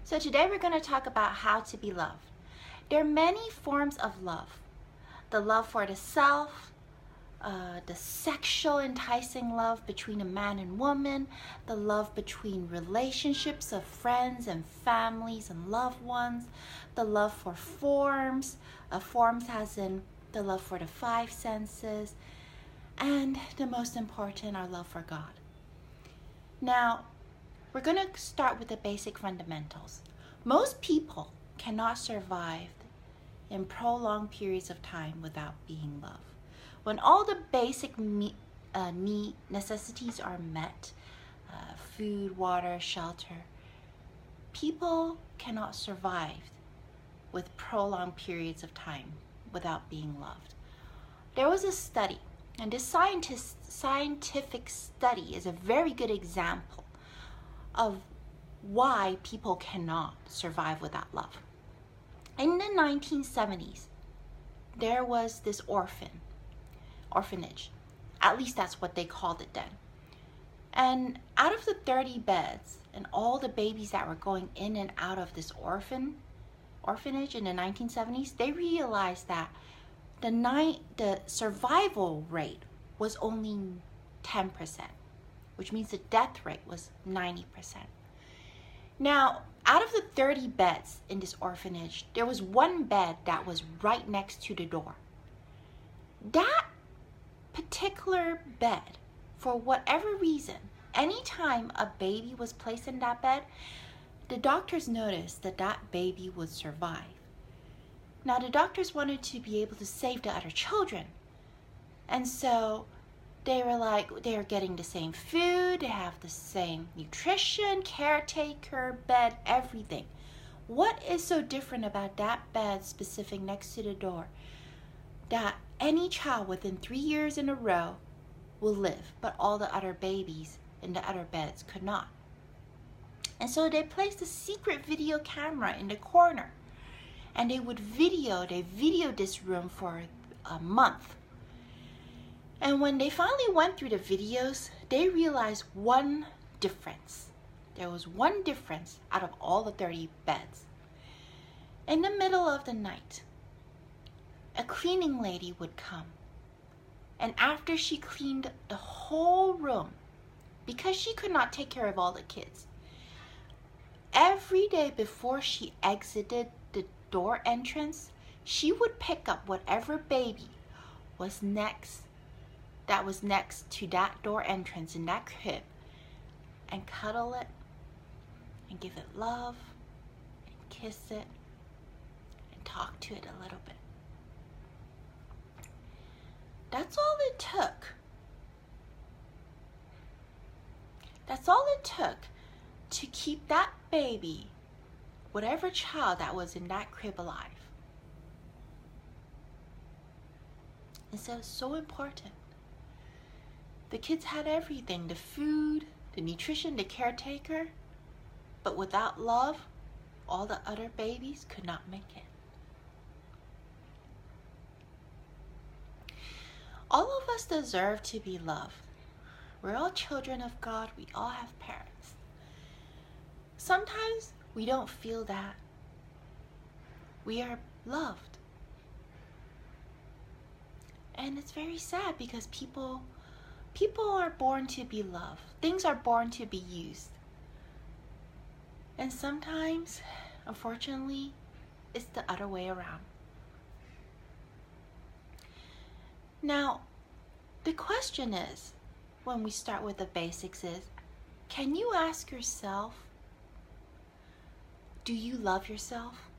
So today we're going to talk about how to be loved. There are many forms of love. The love for the self, the sexual enticing love between a man and woman, the love between relationships of friends and families and loved ones, the love for forms, forms as in the love for the five senses, and the most important, our love for God. Now, we're going to start with the basic fundamentals. Most people cannot survive in prolonged periods of time without being loved. When all the basic necessities are met, food, water, shelter, people cannot survive with prolonged periods of time without being loved. There was a study, and this scientific study is a very good example of why people cannot survive without love. In the 1970s, there was this orphanage. At least that's what they called it then. And out of the 30 beds and all the babies that were going in and out of this orphanage in the 1970s, they realized that the survival rate was only 10%, which means the death rate was 90%. Now, out of the 30 beds in this orphanage, there was one bed that was right next to the door. That particular bed, for whatever reason, anytime a baby was placed in that bed, the doctors noticed that that baby would survive. Now, the doctors wanted to be able to save the other children. And so they were like, they're getting the same food, they have the same nutrition, caretaker, bed, everything. What is so different about that bed specific next to the door that any child within 3 years in a row will live, but all the other babies in the other beds could not? And so they placed a secret video camera in the corner, and they videoed this room for a month. And when they finally went through the videos, they realized one difference. There was one difference out of all the 30 beds. In the middle of the night, a cleaning lady would come. And after she cleaned the whole room, because she could not take care of all the kids, every day before she exited the door entrance, she would pick up whatever baby was next to that door entrance in that crib and cuddle it and give it love and kiss it and talk to it a little bit. That's all it took. That's all it took to keep that baby, whatever child that was in that crib, alive. And so it's so important. The kids had everything, the food, the nutrition, the caretaker, but without love, all the other babies could not make it. All of us deserve to be loved. We're all children of God. We all have parents. Sometimes we don't feel that we are loved. And it's very sad because people are born to be loved. Things are born to be used. And sometimes, unfortunately, it's the other way around. Now, the question is, when we start with the basics, is, can you ask yourself, do you love yourself?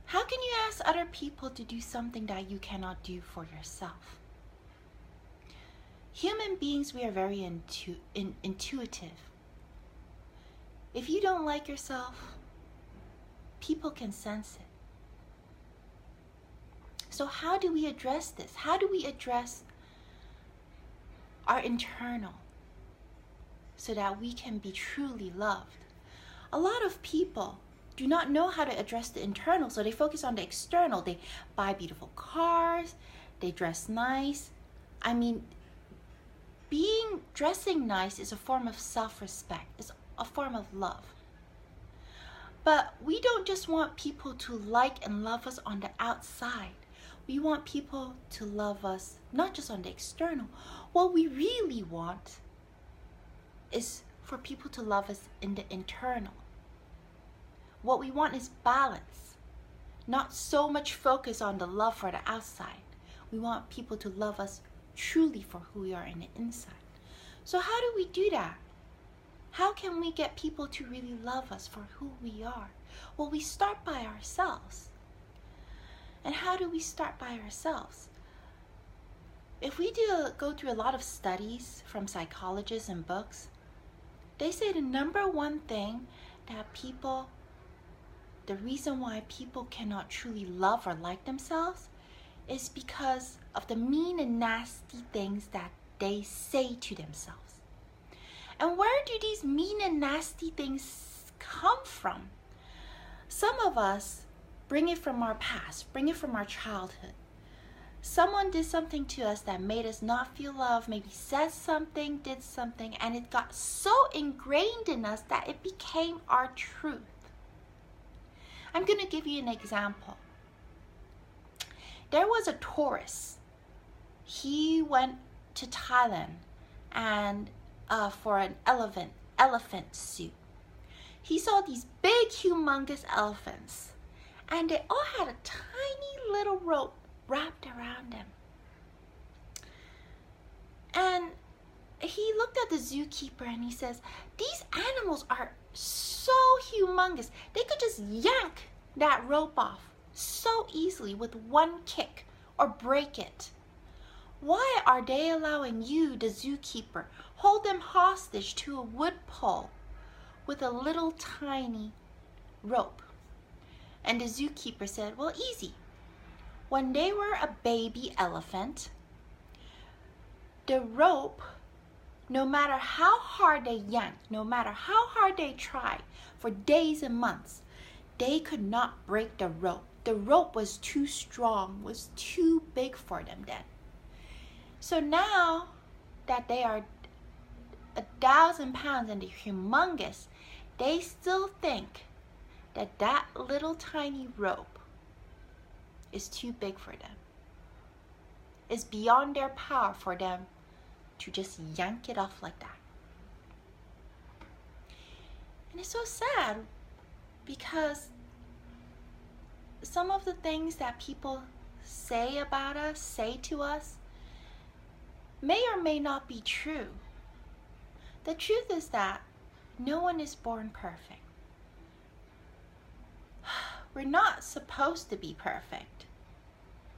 How can you ask other people to do something that you cannot do for yourself? Human beings, we are very intuitive. If you don't like yourself, people can sense it. So how do we address this? How do we address our internal so that we can be truly loved? A lot of people do not know how to address the internal, so they focus on the external. They buy beautiful cars, they dress nice. I mean, dressing nice is a form of self-respect. It's a form of love. But we don't just want people to like and love us on the outside. We want people to love us not just on the external. What we really want is for people to love us in the internal. What we want is balance, not so much focus on the love for the outside. We want people to love us truly for who we are in the inside. So how do we do that? How can we get people to really love us for who we are? Well, we start by ourselves. And how do we start by ourselves? If we go through a lot of studies from psychologists and books, they say the number one thing that the reason why people cannot truly love or like themselves is because of the mean and nasty things that they say to themselves. And where do these mean and nasty things come from? Some of us bring it from our past, bring it from our childhood. Someone did something to us that made us not feel love, maybe said something, did something, and it got so ingrained in us that it became our truth. I'm going to give you an example. There was a tourist. He went to Thailand and for an elephant suit. He saw these big, humongous elephants, and they all had a tiny little rope wrapped around them. And he looked at the zookeeper and he says, these animals are so humongous. They could just yank that rope off so easily with one kick or break it. Why are they allowing you, the zookeeper, hold them hostage to a wood pole with a little tiny rope? And the zookeeper said, well, easy. When they were a baby elephant, the rope, no matter how hard they yanked, no matter how hard they tried for days and months, they could not break the rope. The rope was too strong, was too big for them then. So now that they are 1,000 pounds and they're humongous, they still think that that little tiny rope is too big for them. It's beyond their power for them to just yank it off like that. And it's so sad because some of the things that people say about us, say to us, may or may not be true. The truth is that no one is born perfect. We're not supposed to be perfect.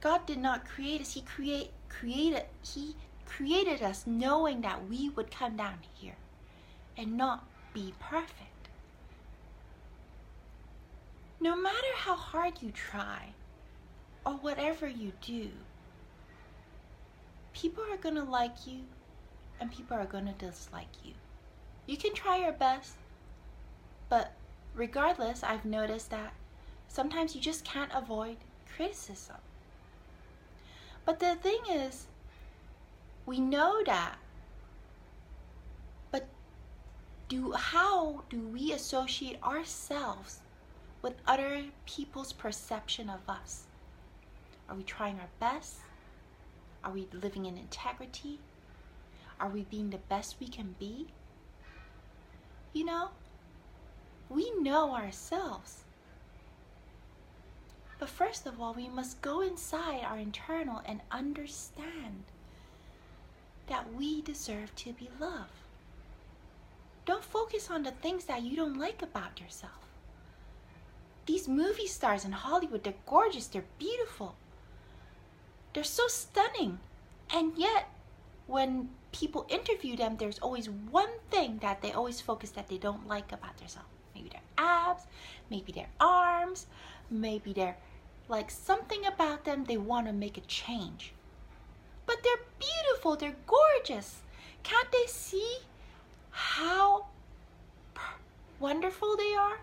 God did not create us. He created us knowing that we would come down here and not be perfect. No matter how hard you try or whatever you do, people are going to like you and people are going to dislike you. You can try your best, but regardless, I've noticed that sometimes you just can't avoid criticism. But the thing is, we know that, but how do we associate ourselves with other people's perception of us? Are we trying our best? Are we living in integrity? Are we being the best we can be? You know, we know ourselves. But first of all, we must go inside our internal and understand that we deserve to be loved. Don't focus on the things that you don't like about yourself. These movie stars in Hollywood, they're gorgeous, they're beautiful. They're so stunning. And yet, when people interview them, there's always one thing that they always focus that they don't like about themselves. Maybe their abs, maybe their arms, maybe they're like something about them they want to make a change. But they're beautiful, they're gorgeous. Can't they see how wonderful they are?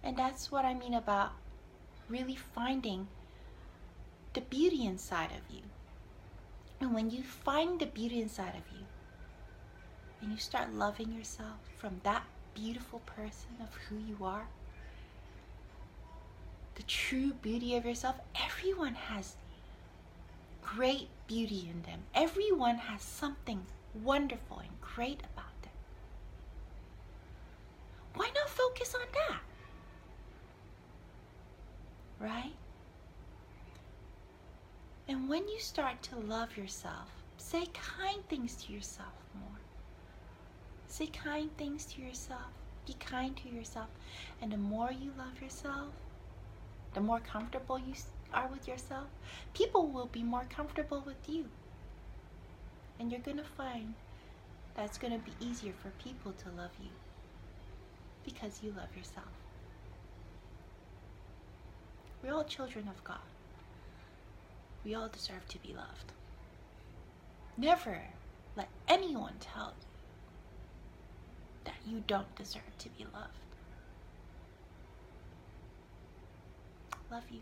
And that's what I mean about really finding the beauty inside of you. And when you find the beauty inside of you, and you start loving yourself from that beautiful person of who you are, the true beauty of yourself. Everyone has great beauty in them. Everyone has something wonderful and great about them. Why not focus on that? Right? And when you start to love yourself, say kind things to yourself more. Say kind things to yourself. Be kind to yourself. And the more you love yourself, the more comfortable you are with yourself, people will be more comfortable with you. And you're going to find that it's going to be easier for people to love you because you love yourself. We're all children of God. We all deserve to be loved. Never let anyone tell you that you don't deserve to be loved. Love you.